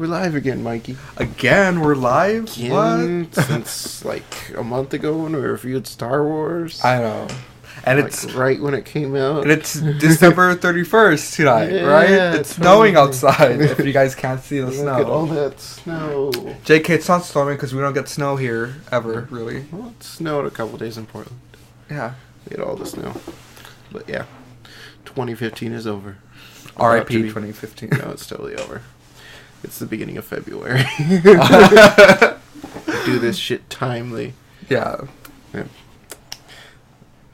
we're live again, Mikey. Again, we're live? Again, What? Since like a month ago when we reviewed Star Wars. I know. And like, it's right when it came out. And it's December 31st tonight, yeah, right? It's snowing totally. outside if you guys can't see the snow. Look at all that snow. JK, it's not snowing because we don't get snow here ever, really. Well, it snowed a couple days in Portland. Yeah. We had all the snow. But yeah, 2015 is over. R.I.P. 2015. No, it's totally over. It's the beginning of February. Do this shit timely. Yeah.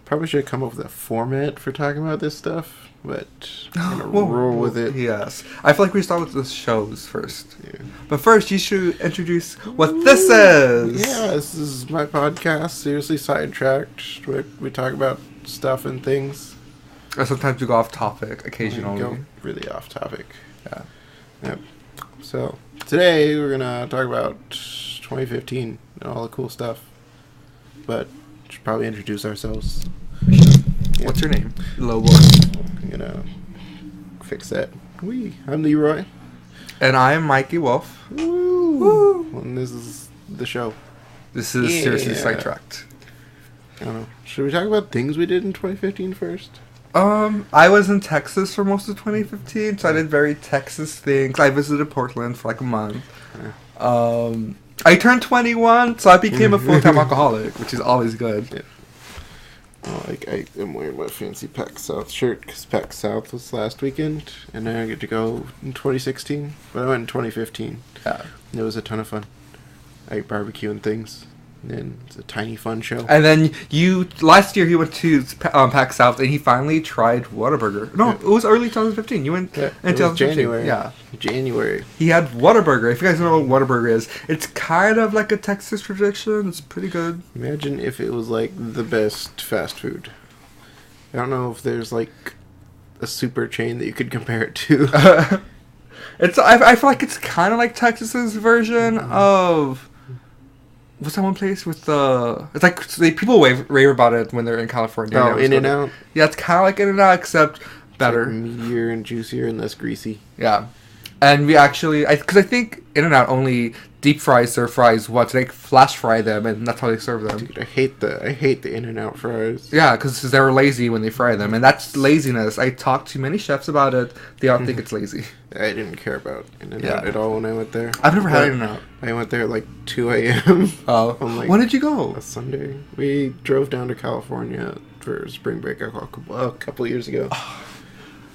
Probably should come up with a format for talking about this stuff, but I'm gonna roll with it. Yes. I feel like we start with the shows first. Yeah. But first, you should introduce what this is. Yeah, this is my podcast, Seriously Sidetracked, where we talk about stuff and things. Or sometimes we go off topic, occasionally. Go really off topic. Yeah. Yep. So, today we're going to talk about 2015 and all the cool stuff. But, we should probably introduce ourselves. Yeah. Yeah. What's your name? Lobo. I'm going to fix that. I'm Leroy. And I'm Mikey Wolf. Woo! Woo! And this is the show. This is Seriously Sidetracked. I don't know. Should we talk about things we did in 2015 first? I was in Texas for most of 2015, so I did very Texas things. I visited Portland for like a month. Yeah. I turned 21, so I became a full-time alcoholic, which is always good. Yeah. Well, I am wearing my fancy Pack South shirt because Pack South was last weekend, and I get to go in 2016, but I went in 2015. Yeah. It was a ton of fun. I ate barbecue and things, and then it's a tiny fun show. And then last year he went to Pack South, and he finally tried Whataburger. No, it was early 2015. You went in it was 2015. January. Yeah. January. He had Whataburger. If you guys know what Whataburger is, it's kind of like a Texas tradition. It's pretty good. Imagine if it was like the best fast food. I don't know if there's like a super chain that you could compare it to. I feel like it's kind of like Texas's version of... What's that one place with the... It's like people rave about it when they're in California. Oh, In-N-Out? Yeah, it's kind of like In-N-Out, except better. Like meatier and juicier and less greasy. Yeah. And we actually... Because I think In-N-Out only deep fries their fries once. They flash fry them, and that's how they serve them. Dude, I hate the In-N-Out fries. Yeah, because they were lazy when they fry them. And that's laziness. I talked to many chefs about it. They don't think it's lazy. I didn't care about In-N-Out at all when I went there. I've never had In-N-Out. I went there at like 2 a.m. Oh. When did you go? A Sunday. We drove down to California for spring break a couple years ago.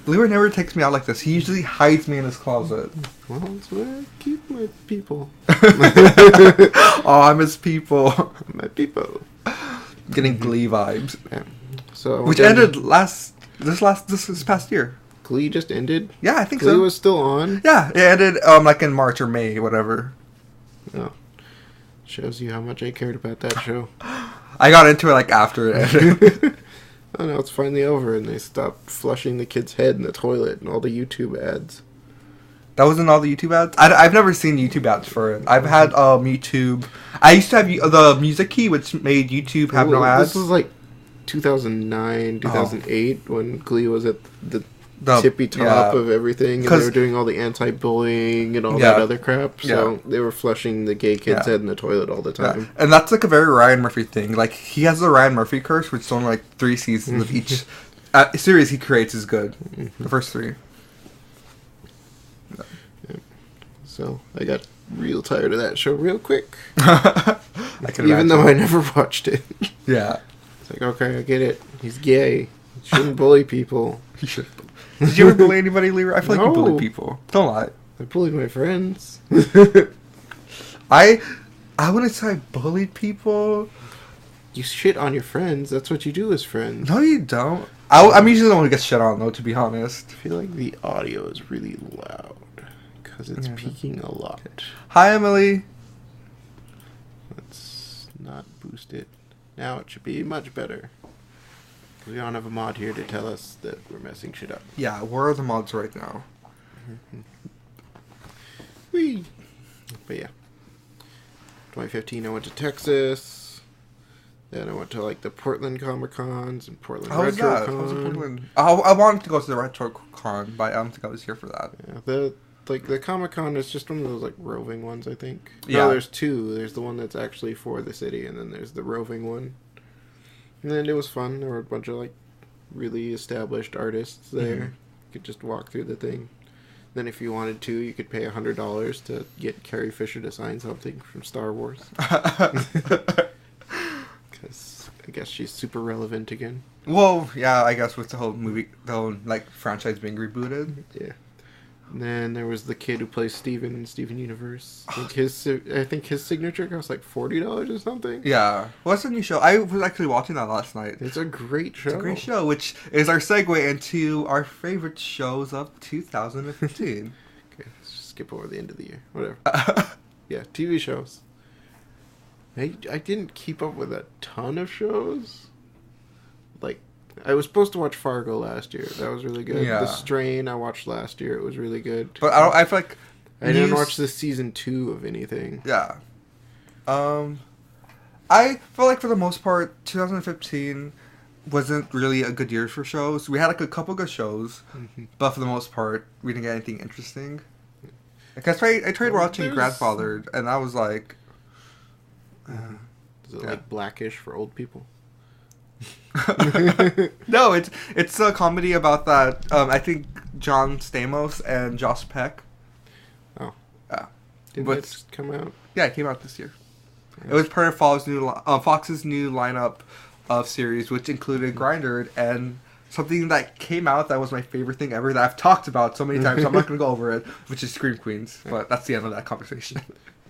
Leroy never takes me out like this. He usually hides me in his closet. Well, that's where I keep my people. Oh, I miss people. My people. Getting Glee vibes. Yeah. So which ended this past year. Glee just ended? Yeah, I think Glee so. was still on? Yeah, it ended like in March or May, whatever. Oh. Shows you how much I cared about that show. I got into it like after it ended. Oh no, it's finally over, and they stopped flushing the kid's head in the toilet and all the YouTube ads. That wasn't all the YouTube ads? I've never seen YouTube ads for it. I've had YouTube. I used to have the music key, which made YouTube have no ads. This was like 2009, 2008, when Glee was at the tippy top of everything, and they were doing all the anti-bullying and all that other crap, so they were flushing the gay kid's head in the toilet all the time. Yeah. And that's like a very Ryan Murphy thing. Like, he has the Ryan Murphy curse, which is only like 3 seasons of each series he creates is good. The first 3. Yeah. So, I got real tired of that show real quick. Even though I never watched it. Yeah. It's like, okay, I get it. He's gay. He shouldn't bully people. He should. Did you ever bully anybody, Leroy? I feel like you bully people. Don't lie. I bullied my friends. I wouldn't say I bullied people. You shit on your friends. That's what you do as friends. No, you don't. I'm usually the one who gets shit on, though, to be honest. I feel like the audio is really loud because it's peaking a lot. Hi, Emily. Let's not boost it. Now it should be much better. We don't have a mod here to tell us that we're messing shit up. Yeah, where are the mods right now? Whee! But yeah. 2015 I went to Texas. Then I went to like the Portland Comic Cons and Portland Retro Con. How was Portland? I wanted to go to the Retro Con, but I don't think I was here for that. Yeah, like the Comic-Con is just one of those like roving ones, I think. Yeah. No, there's two. There's the one that's actually for the city, and then there's the roving one. And then it was fun. There were a bunch of like really established artists there. You could just walk through the thing. Then if you wanted to, you could pay $100 to get Carrie Fisher to sign something from Star Wars. Because I guess she's super relevant again. Well, yeah, I guess with the whole movie, the whole like franchise being rebooted. Yeah. And then there was the kid who plays Steven in Steven Universe. I think his signature cost like $40 or something. Yeah. What's the new show? I was actually watching that last night. It's a great show. It's a great show, which is our segue into our favorite shows of 2015. Okay, let's just skip over the end of the year. Whatever. Yeah, TV shows. I didn't keep up with a ton of shows. Like, I was supposed to watch Fargo last year. That was really good. Yeah. The Strain I watched last year. It was really good. But I feel like I didn't watch the season 2 of anything. Yeah. I feel like for the most part, 2015 wasn't really a good year for shows. We had like a couple good shows, but for the most part, we didn't get anything interesting. Like I tried watching Grandfathered, and I was like, is it like Blackish for old people? No, it's a comedy about that. I think John Stamos and Josh Peck. Oh, yeah. Did it just come out? Yeah, it came out this year. Yeah. It was part of Fox's new lineup of series, which included Grindr and something that came out that was my favorite thing ever that I've talked about so many times. So I'm not going to go over it, which is Scream Queens. But that's the end of that conversation.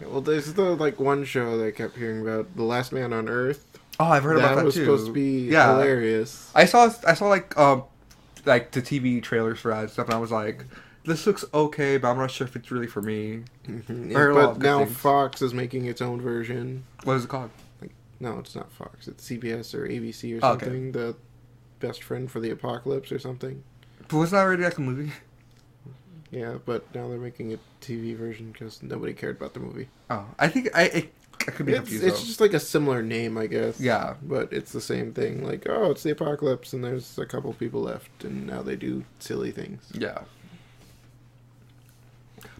Yeah, well, there's the like one show that I kept hearing about, The Last Man on Earth. Oh, I've heard about that too. That was supposed to be hilarious. I saw like the TV trailers for that and stuff, and I was like, this looks okay, but I'm not sure if it's really for me. Yeah, but now Fox is making its own version. What is it called? Like, no, it's not Fox. It's CBS or ABC or something. Okay. The Best Friend for the Apocalypse or something. But wasn't that already like a movie? Yeah, but now they're making a TV version because nobody cared about the movie. Oh, I think I could be confused. It's just like a similar name, I guess. Yeah. But it's the same thing. Like, oh, it's the apocalypse, and there's a couple people left, and now they do silly things. Yeah.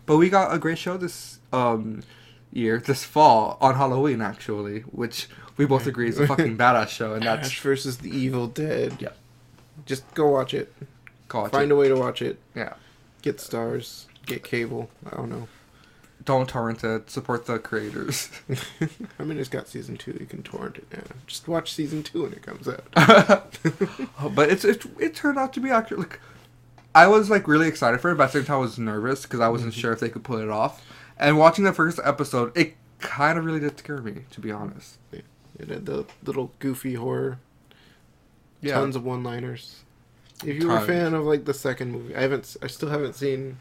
But we got a great show this year, this fall, on Halloween, actually, which we both agree is a fucking badass show. And that's Ash versus the Evil Dead. Yeah. Just go watch it. Find a way to watch it. Yeah. Get stars. Get cable. I don't know. Don't torrent it. Support the creators. I mean, it's got season 2. You can torrent it now. Just watch season 2 when it comes out. But it turned out to be actually like, I was like really excited for it, but at the same time I was nervous because I wasn't sure if they could pull it off. And watching the first episode, it kind of really did scare me, to be honest. Yeah. It had the little goofy horror. Yeah. Tons of one-liners. If you were a fan of like the second movie, I still haven't seen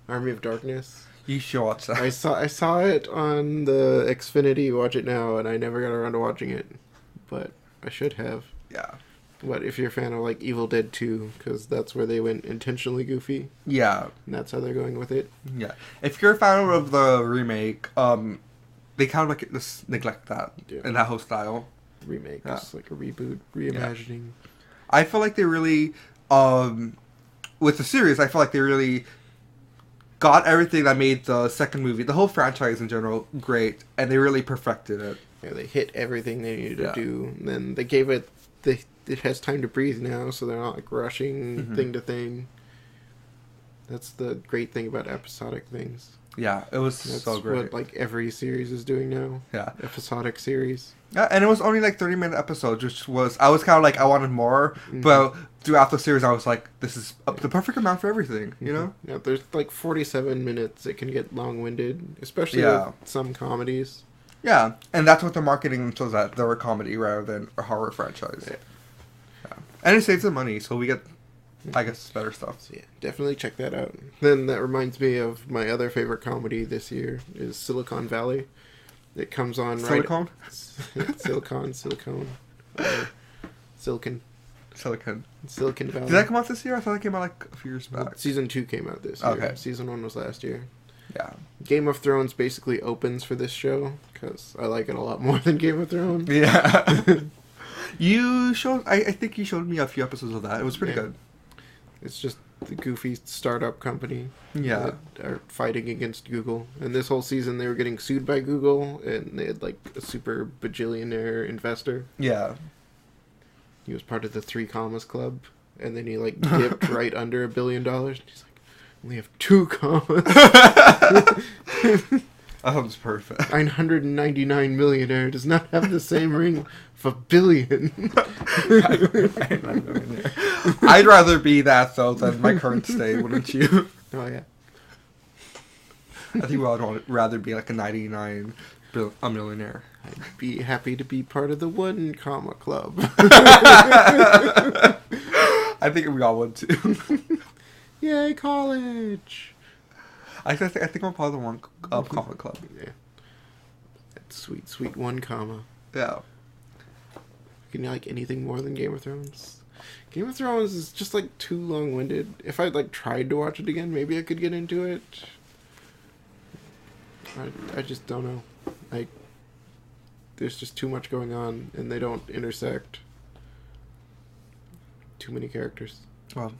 Army of Darkness. You should watch that. I saw it on the Xfinity Watch It Now, and I never got around to watching it, but I should have. Yeah. What if you're a fan of like Evil Dead 2, because that's where they went intentionally goofy. Yeah. And that's how they're going with it. Yeah. If you're a fan of the remake, they kind of like just neglect that in that whole style. Remake, just like a reboot, reimagining. Yeah. I feel like they really, with the series, I feel like they really got everything that made the second movie, the whole franchise in general, great, and they really perfected it. Yeah, they hit everything they needed to do. And then they gave it, it has time to breathe now, so they're not like rushing thing to thing. That's the great thing about episodic things. Yeah, it was so great. That's what like every series is doing now. Yeah. Episodic series. Yeah, and it was only like 30-minute episodes, which was, I was kind of like, I wanted more, but throughout the series I was like, this is the perfect amount for everything, you know? Yeah, there's like 47 minutes. It can get long-winded, especially with some comedies. Yeah, and that's what the marketing shows, that they're a comedy rather than a horror franchise. Yeah. And it saves them money, so we get, I guess, better stuff. So yeah, definitely check that out. Then that reminds me of my other favorite comedy this year is Silicon Valley. It comes on Silicon? Silicon. Silicon Valley. Did that come out this year? I thought it came out like a few years back. Well, season 2 came out this year. Okay. Season 1 was last year. Yeah. Game of Thrones basically opens for this show because I like it a lot more than Game of Thrones. Yeah. You showed, I think you showed me a few episodes of that. It was pretty good. It's just the goofy startup company. Yeah. That are fighting against Google. And this whole season they were getting sued by Google, and they had like a super bajillionaire investor. Yeah. He was part of the 3 commas club, and then he like dipped right under $1 billion. And he's like, we have 2 commas. That sounds perfect. 999 millionaire does not have the same ring of a billion. I'd rather be that, though, than my current state, wouldn't you? Oh, yeah. I think I'd rather be like a 99 a millionaire. I'd be happy to be part of the 1 comma club. I think we all would, too. Yay, college! I think I'm part of the 1 comma club. Yeah. That sweet, sweet 1 comma. Yeah. Can you like anything more than Game of Thrones? Game of Thrones is just like too long-winded. If I'd like tried to watch it again, maybe I could get into it. I just don't know. Like, there's just too much going on, and they don't intersect. Too many characters. Well,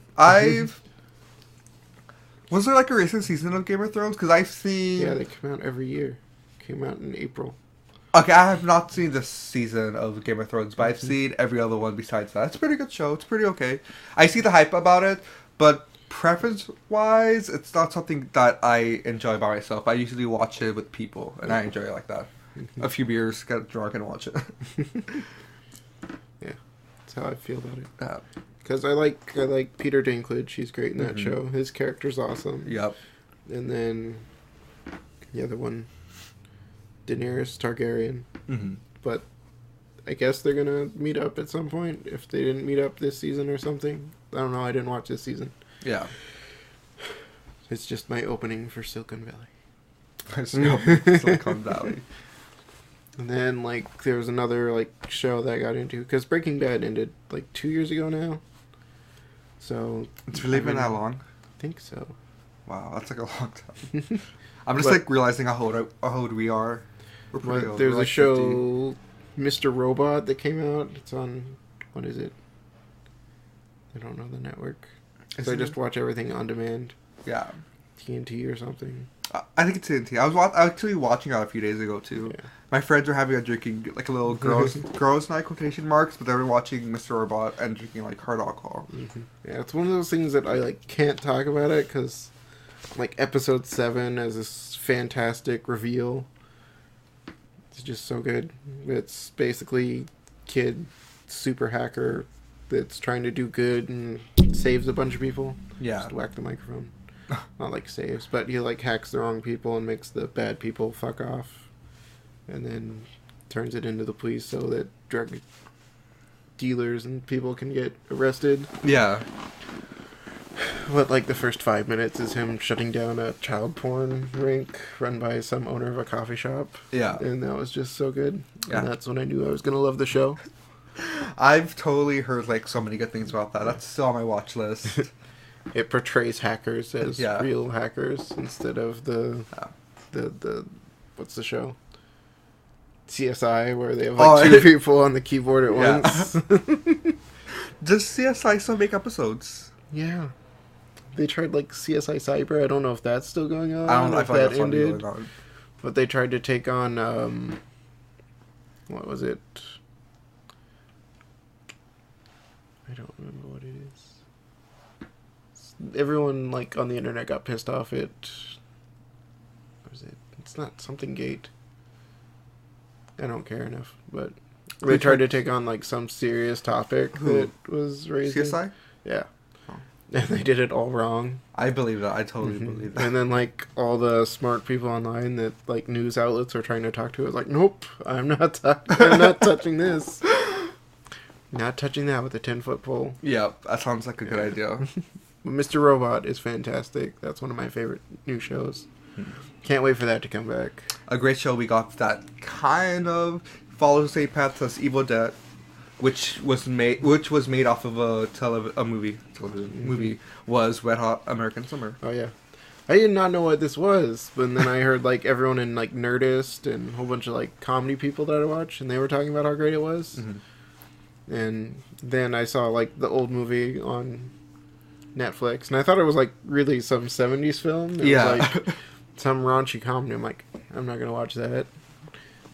was there like a recent season of Game of Thrones? Because I've seen... Yeah, they come out every year. Came out in April. Okay, I have not seen this season of Game of Thrones, but I've seen every other one besides that. It's a pretty good show. It's pretty okay. I see the hype about it, but preference-wise, it's not something that I enjoy by myself. I usually watch it with people, and I enjoy it like that. A few beers, get drunk, and watch it. Yeah, that's how I feel about it. Yeah. Because I like Peter Dinklage. He's great in that show. His character's awesome. Yep. And then the other one, Daenerys Targaryen. Mm-hmm. But I guess they're going to meet up at some point if they didn't meet up this season or something. I don't know. I didn't watch this season. Yeah. It's just my opening for Silicon Valley. Silicon Valley. And then, like, there was another, like, show that I got into. Because Breaking Bad ended, like, 2 years ago now. So... It's really been that long? I think so. Wow, that's like a long time. I'm just, like, realizing how old we are. We're pretty old. There's We're like a show, 50. Mr. Robot, that came out. It's on... What is it? I don't know the network. Because I just watch everything on demand. Yeah. TNT or something. I think it's TNT. I was actually watching it a few days ago, too. Yeah. My friends were having a drinking, like a little girls' night, quotation marks, but they were watching Mr. Robot and drinking, like, hard alcohol. Mm-hmm. Yeah, it's one of those things that I, like, can't talk about it, because, like, episode 7 has this fantastic reveal. It's just so good. It's basically kid super hacker that's trying to do good and saves a bunch of people. Yeah. Just whack the microphone. Not like saves, but he like hacks the wrong people and makes the bad people fuck off. And then turns it into the police so that drug dealers and people can get arrested. Yeah. But like the first 5 minutes is him shutting down a child porn rink run by some owner of a coffee shop. Yeah. And that was just so good. Yeah. And that's when I knew I was going to love the show. I've totally heard like so many good things about that. That's still on my watch list. It portrays hackers as real hackers instead of the what's the show? CSI, where they have like 2 people on the keyboard at once. Does CSI still make episodes? Yeah. They tried like CSI Cyber. I don't know if that's still going on. I don't know if that ended. Going on. But they tried to take on what was it? I don't remember what it is. Everyone like on the internet got pissed off at what was it? It's not something Gate. I don't care enough, but they tried to take on like some serious topic that was raised. CSI? Yeah. Oh. And they did it all wrong. I believe that. I totally believe that. And then like all the smart people online that like news outlets are trying to talk to is like, nope, I'm not touching this. Not touching that with a 10-foot pole. Yeah, that sounds like a good idea. Mr. Robot is fantastic. That's one of my favorite new shows. Can't wait for that to come back. A great show we got that kind of follows the same path as Evil Dead, which was made off of a movie was Wet Hot American Summer. Oh yeah, I did not know what this was, but then I heard like everyone in like Nerdist and a whole bunch of like comedy people that I watch, and they were talking about how great it was. Mm-hmm. And then I saw like the old movie on Netflix, and I thought it was like really some 70s film. It was like some raunchy comedy. I'm like, I'm not gonna watch that.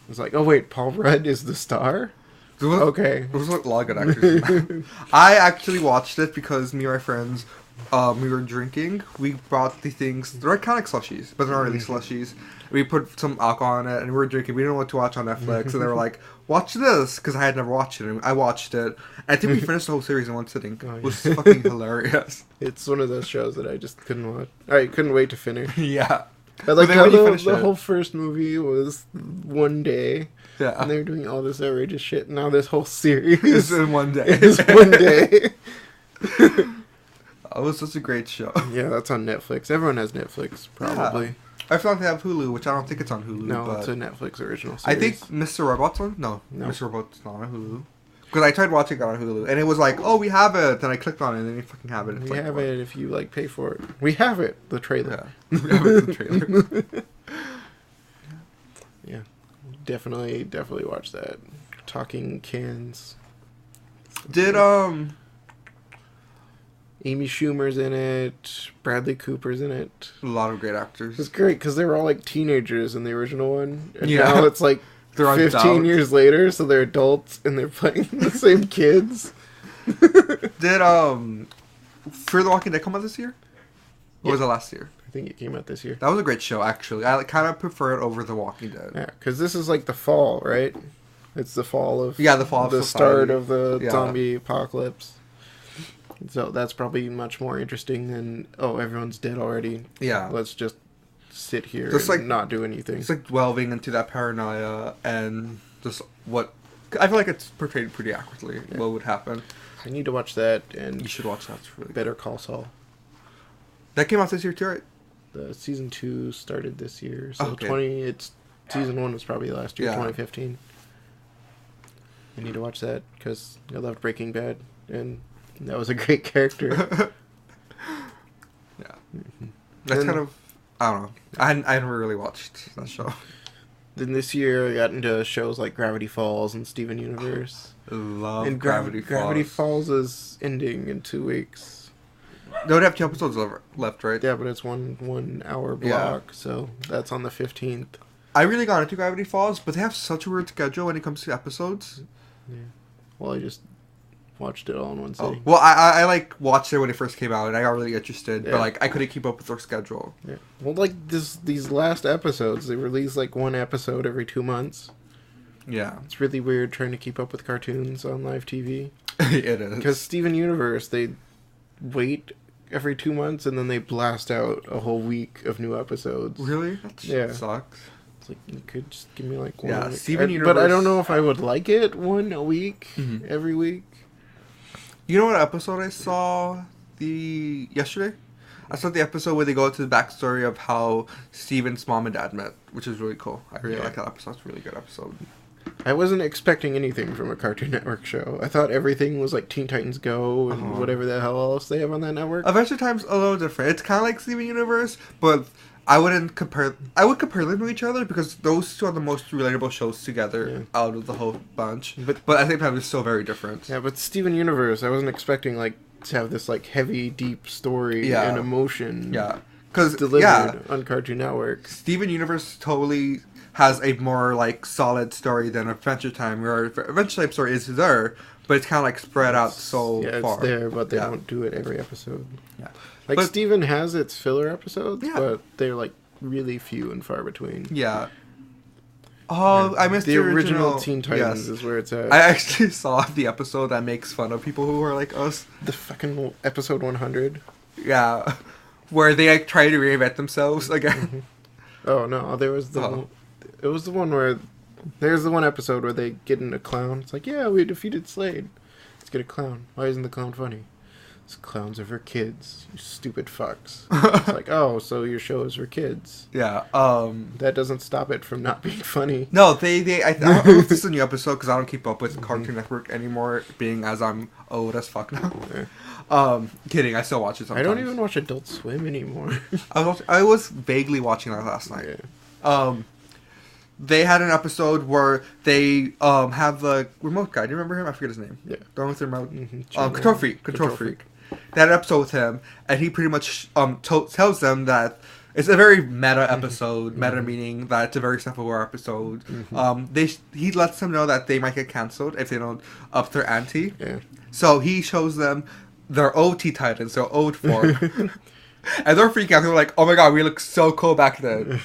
It's like, oh wait, Paul Rudd is the star? Okay. There was a lot of good actors. I actually watched it because me and my friends, we were drinking. We brought the things, they're like kind of like slushies, but they're not really slushies. We put some alcohol in it, and we were drinking. We didn't know what to watch on Netflix, and they were like, watch this, because I had never watched it. And I watched it. And I think we finished the whole series in one sitting. It was fucking hilarious. It's one of those shows that I just couldn't watch. I couldn't wait to finish. Yeah. I like how the whole first movie was one day. Yeah. And they were doing all this outrageous shit. Now this whole series is in one day. Is one day. It was such a great show. Yeah, that's on Netflix. Everyone has Netflix, probably. Yeah. I feel like they have Hulu, which I don't think it's on Hulu. No, but it's a Netflix original series. I think Mr. Robot's on? No. Mr. Robot's not on Hulu. Because I tried watching it on Hulu, and it was like, oh, we have it. And I clicked on it, and then you fucking have it. It's we like, have what? it if you, like, pay for it. We have it. The trailer. Yeah. We have it, the trailer. Yeah. Definitely watch that. Talking Cans. Did, Amy Schumer's in it. Bradley Cooper's in it. a lot of great actors. It's great because they were all like teenagers in the original one, and Yeah. now it's like They're 15 years later, so they're adults and they're playing the same kids. Did Fear the Walking Dead come out this year? Or was it last year? I think it came out this year. That was a great show, actually. I kind of prefer it over The Walking Dead. Yeah, because this is like the fall, right? It's the fall of the fall of the society. start of the zombie apocalypse. So that's probably much more interesting than, oh, everyone's dead already. Yeah. Let's just sit here Just and not do anything. It's like delving into that paranoia and just what... I feel like it's portrayed pretty accurately, what would happen. I need to watch that, and You should watch that. It's really Better Call Saul. That came out this year too, right? The season 2 started this year, so Okay. season 1 was probably last year, Yeah. 2015. I need to watch that because I loved Breaking Bad, and that was a great character. Yeah. That's kind of... I don't know. I never really watched that show. Then this year I got into shows like Gravity Falls and Steven Universe. Love And Gravity Falls. Gravity Falls is ending in 2 weeks. They would have 2 episodes left, right? Yeah, but it's one hour block, so that's on the 15th. I really got into Gravity Falls, but they have such a weird schedule when it comes to episodes. Yeah. Well, I just watched it all in one sitting. Well, I like watched it when it first came out, and I got really interested, Yeah. but like I couldn't keep up with their schedule. Yeah. Well, like these last episodes, they release like one episode every 2 months. Yeah, It's really weird trying to keep up with cartoons on live TV. it is. Because Steven Universe, they wait every 2 months and then they blast out a whole week of new episodes. Really, that sucks. It's like, you could just give me like one. Yeah, week. Steven Universe. But I don't know if I would like it one a week, every week. You know what episode I saw yesterday? I saw the episode where they go to the backstory of how Steven's mom and dad met, which is really cool. I really like that episode. It's a really good episode. I wasn't expecting anything from a Cartoon Network show. I thought everything was like Teen Titans Go and whatever the hell else they have on that network. Adventure Time's a little different. It's kind of like Steven Universe, but I would compare them to each other because those two are the most relatable shows together out of the whole bunch. But at the same time, they're still very different. Yeah, but Steven Universe, I wasn't expecting like to have this like heavy, deep story and emotion. Yeah, because delivered on Cartoon Network. Steven Universe totally has a more like solid story than Adventure Time, where Adventure Time story is there, but it's kind of like spread out so far. Yeah, it's there, but they don't do it every episode. Yeah. Like, Steven has its filler episodes, but they're, like, really few and far between. Yeah. Oh, I missed the original Teen Titans is where it's at. I actually saw the episode that makes fun of people who are like us. The fucking episode 100? Yeah. Where they, like, try to reinvent themselves again. Oh, no, there was the one... It was the one where... There's the one episode where they get in a clown. It's like, yeah, we defeated Slade. Let's get a clown. Why isn't the clown funny? Clowns are for kids, you stupid fucks. It's like, oh, so your show is for kids. Yeah. That doesn't stop it from not being funny. No, I don't know if this is a new episode because I don't keep up with Cartoon Network anymore, being as I'm old as fuck now. Kidding, I still watch it sometimes. I don't even watch Adult Swim anymore. I was vaguely watching that last night. Yeah. They had an episode where they have the remote guy. Do you remember him? I forget his name. Yeah. The one with the remote. Control Freak. They had an episode with him, and he pretty much tells them that it's a very meta episode. Meta meaning that it's a very self-aware episode. He lets them know that they might get canceled if they don't up their ante. Yeah. So he shows them their old Teen Titans, their old form. And they're freaking out. They're like, "Oh my god, we look so cool back then."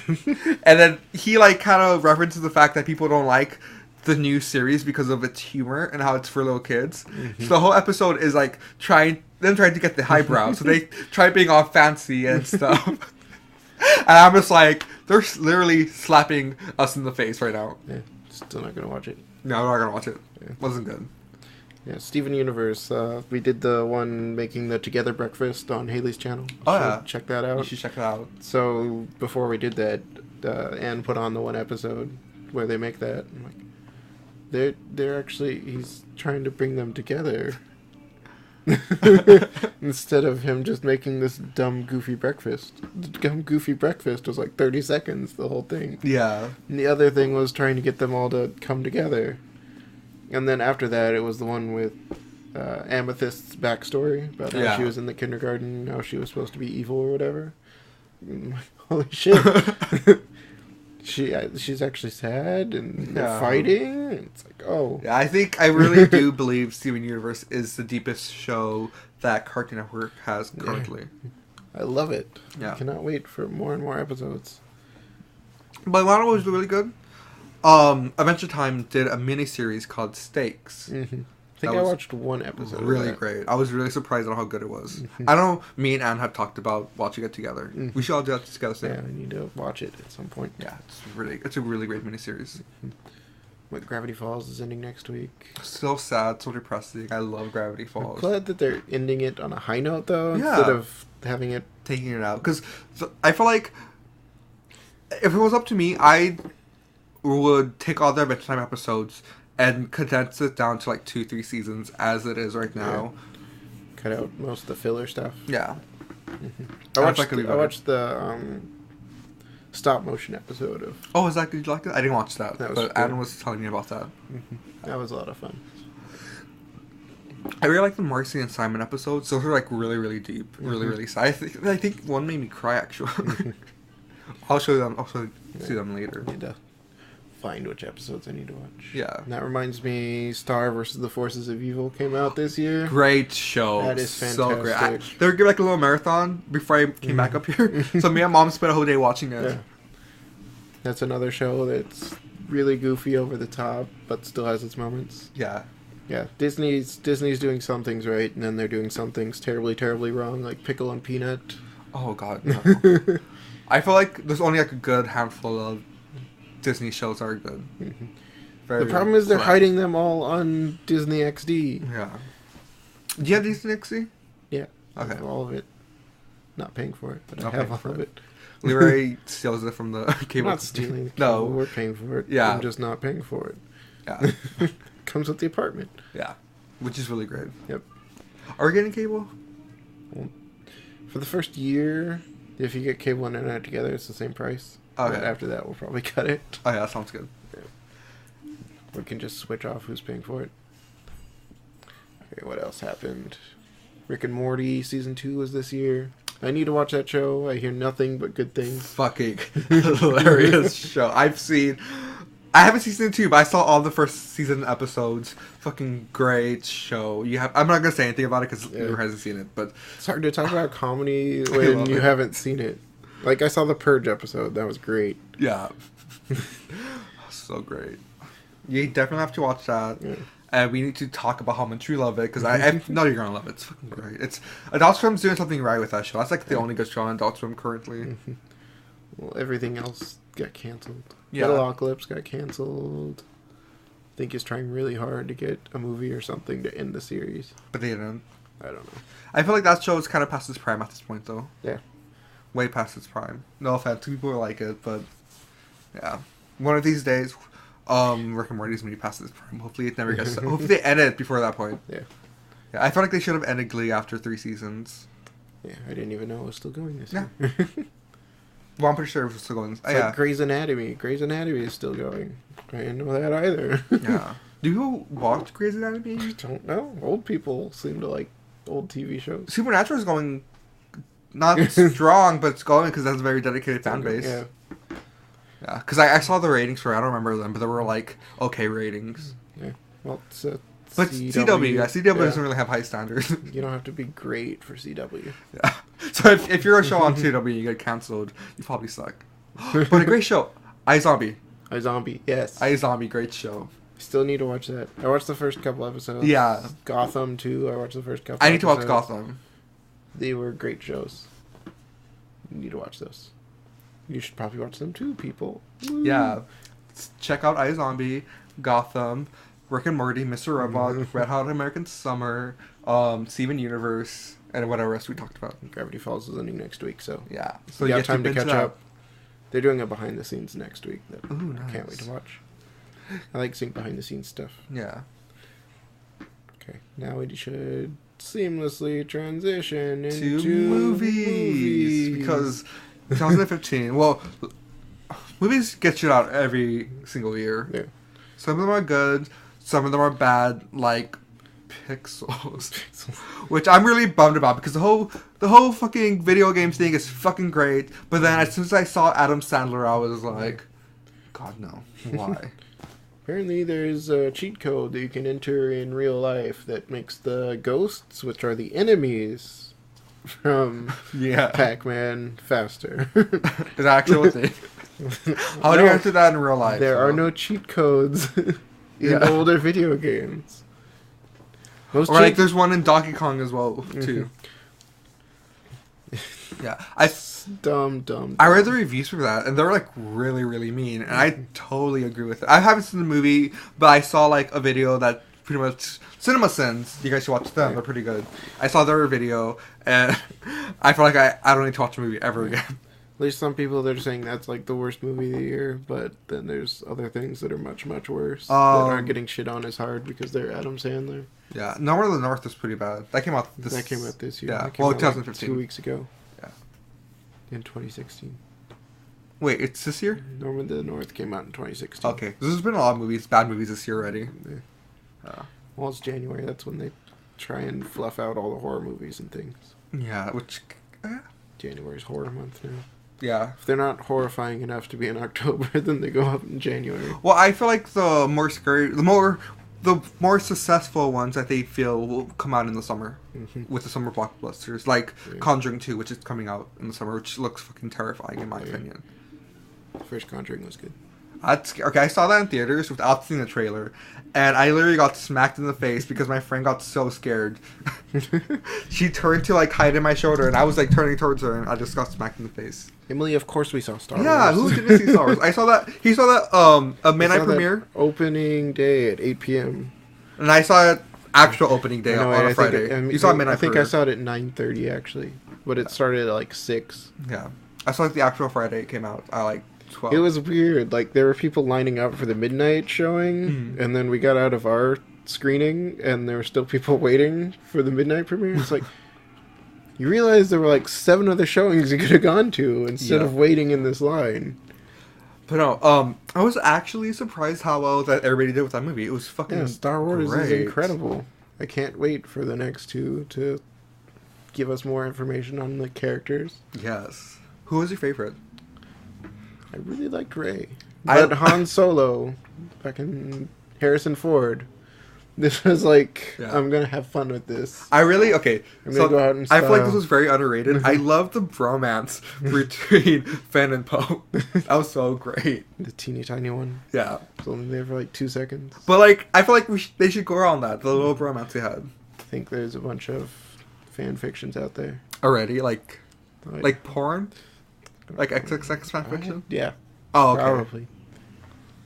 And then he like kind of references the fact that people don't like the new series because of its humor and how it's for little kids. So the whole episode is like trying to get the highbrow. So they try being all fancy and stuff. And I'm just like, they're literally slapping us in the face right now. Yeah, still not gonna watch it. No, I'm not gonna watch it. Yeah. Wasn't good. Yeah, Steven Universe. We did the one making the Together breakfast on Haley's channel. Check that out. You should check it out. So before we did that, Anne put on the one episode where they make that. I'm like, they're actually, he's trying to bring them together. Instead of him just making this dumb, goofy breakfast. The dumb, goofy breakfast was like 30 seconds, the whole thing. Yeah. And the other thing was trying to get them all to come together. And then after that, it was the one with Amethyst's backstory about how she was in the kindergarten, how she was supposed to be evil or whatever. Holy shit. She's actually sad and they're fighting. It's like, oh. Yeah, I really do believe Steven Universe is the deepest show that Cartoon Network has currently. Yeah. I love it. Yeah. I cannot wait for more and more episodes. But one was really good. Adventure Time did a mini-series called Stakes. Mm-hmm. I think I watched one episode. Really great. I was really surprised on how good it was. I know me and Anne have talked about watching it together. We should all do that together soon. Yeah, I need to watch it at some point. Yeah, it's a really great miniseries. What, Gravity Falls is ending next week. So sad, so depressing. I love Gravity Falls. I'm glad that they're ending it on a high note though, instead of having it taking it out. Because I feel like if it was up to me, I would take all the Adventure Time episodes and condense it down to like 2-3 seasons as it is right now. Yeah. Cut out most of the filler stuff. Yeah. I watched the stop motion episode of. Oh, is that good? You liked it? I didn't watch that, but Adam was telling me about that. That was a lot of fun. I really like the Marcy and Simon episodes. Those are like really, really deep, really, really sad. I think one made me cry actually. I'll show them. I'll see them later. I need to find which episodes I need to watch. Yeah. And that reminds me, Star versus the Forces of Evil came out this year. Great show. That is fantastic. So great. They were giving like a little marathon before I came back up here. So me and Mom spent a whole day watching it. Yeah. That's another show that's really goofy, over the top, but still has its moments. Yeah. Yeah. Disney's doing some things right, and then they're doing some things terribly, terribly wrong, like Pickle and Peanut. Oh God. No. I feel like there's only like a good handful of Disney shows that are good. The problem is they're hiding them all on Disney XD. Yeah. Do you have Disney XD? Yeah. Okay. I have all of it. Not paying for it, but I have all of it. Leroy steals it from the cable. Not stealing. No, we're paying for it. Yeah. I'm just not paying for it. Yeah. Comes with the apartment. Yeah. Which is really great. Yep. Are we getting cable? Well, for the first year, if you get cable and internet together, it's the same price. Okay. But after that, we'll probably cut it. Oh yeah, that sounds good. Yeah. We can just switch off who's paying for it. Okay, what else happened? Rick and Morty season 2 was this year. I need to watch that show. I hear nothing but good things. Fucking hilarious show. I haven't seen season 2, but I saw all the first season episodes. Fucking great show. I'm not gonna say anything about it because Leroy hasn't seen it, but it's hard to talk about comedy when you haven't seen it. Like, I saw the Purge episode. That was great. Yeah. So great. You definitely have to watch that. Yeah. And we need to talk about how much we love it, because I know you're going to love it. It's fucking great. Adult Swim's doing something right with that show. That's like the only good show on Adult Swim currently. Well, everything else got canceled. Yeah. Metalocalypse got canceled. I think he's trying really hard to get a movie or something to end the series. But they didn't. I don't know. I feel like that show is kind of past its prime at this point, though. Yeah. Way past its prime. No offense, people like it, but yeah. One of these days, Rick and Morty's maybe past its prime. Hopefully it never gets. Hopefully they end it before that point. Yeah. Yeah, I feel like they should have ended Glee after 3 seasons. Yeah, I didn't even know it was still going this year. Well, I'm pretty sure it was still going. It's like Grey's Anatomy. Grey's Anatomy is still going. I didn't know that either. Yeah. Do you watch Grey's Anatomy? I don't know. Old people seem to like old TV shows. Supernatural is going not strong, but it's going because it has a very dedicated fan base. Yeah. Yeah, because I saw the ratings for it. I don't remember them, but they were like okay ratings. Yeah. Well, it's but CW doesn't really have high standards. You don't have to be great for CW. Yeah. So if you're a show on CW and you get cancelled, you probably suck. But a great show, iZombie. iZombie, yes. iZombie, great show. Still need to watch that. I watched the first couple episodes. Yeah. Gotham too. I watched the first couple. I need to watch Gotham. They were great shows. You need to watch those. You should probably watch them too, people. Woo. Yeah. Check out iZombie, Gotham, Rick and Morty, Mr. Robot, Red Hot American Summer, Steven Universe, and whatever else we talked about. Gravity Falls is ending next week, so yeah. So you have time to catch up. They're doing a behind the scenes next week that Ooh, nice. I can't wait to watch. I like seeing behind the scenes stuff. Yeah. Okay, now we should seamlessly transition into movies. Because 2015, well, movies get shit out every single year. Yeah. Some of them are good, some of them are bad, like Pixels. Which I'm really bummed about because the whole fucking video game thing is fucking great, but then as soon as I saw Adam Sandler, I was like, God no, why? Apparently there's a cheat code that you can enter in real life that makes the ghosts, which are the enemies from Pac-Man, faster. Is actual thing. How do you enter that in real life? There are no cheat codes in older video games. Or like there's one in Donkey Kong as well, too. Yeah. Dumb. I read the reviews for that, and they were like really, really mean, and I totally agree with it. I haven't seen the movie, but I saw like a video that pretty much Cinema Sins. You guys should watch them; they're pretty good. I saw their video, and I feel like I don't need to watch the movie ever again. At least some people they're saying that's like the worst movie of the year, but then there's other things that are much worse that aren't getting shit on as hard because they're Adam Sandler. Yeah, Nowhere to the North is pretty bad. That came out this year. Yeah, well, 2015. Like 2 weeks ago. In 2016. Wait, it's this year? Norman the North came out in 2016. Okay, there's been a lot of movies, bad movies this year already. Yeah. Well, it's January. That's when they try and fluff out all the horror movies and things. Yeah, which... January's horror month now. Yeah. If they're not horrifying enough to be in October, then they go up in January. Well, I feel like the more scary... The more successful ones that they feel will come out in the summer with the summer blockbusters, like Conjuring 2, which is coming out in the summer, which looks fucking terrifying in my opinion. The first Conjuring was good. Okay, I saw that in theaters without seeing the trailer, and I literally got smacked in the face because my friend got so scared. She turned to like hide in my shoulder, and I was like turning towards her, and I just got smacked in the face. Emily, of course we saw Star Wars. Yeah, who didn't see Star Wars? I saw that. He saw that a midnight premiere, opening day at 8 p.m. And I saw it actual opening day on a Friday. You saw midnight. I think I saw it at 9:30 actually, but it started at like 6. Yeah, I saw it the actual Friday it came out. I like 12. It was weird. Like there were people lining up for the midnight showing, and then we got out of our screening, and there were still people waiting for the midnight premiere. It's like. You realize there were like 7 other showings you could have gone to instead of waiting in this line. But no, I was actually surprised how well that everybody did with that movie. It was fucking Star Wars great. is incredible. I can't wait for the next 2 to give us more information on the characters. Yes. Who was your favorite? I really liked Rey. But Han Solo, fucking Harrison Ford. This was like, I'm going to have fun with this. I'm going to go out and I feel like this was very underrated. I love the bromance between Finn and Poe. That was so great. The teeny tiny one. Yeah. It's only there for like 2 seconds. But like, I feel like they should go on that, the little bromance they had. I think there's a bunch of fan fictions out there. Already? Like porn? Like XXX fan fiction? Yeah. Oh, okay. Probably.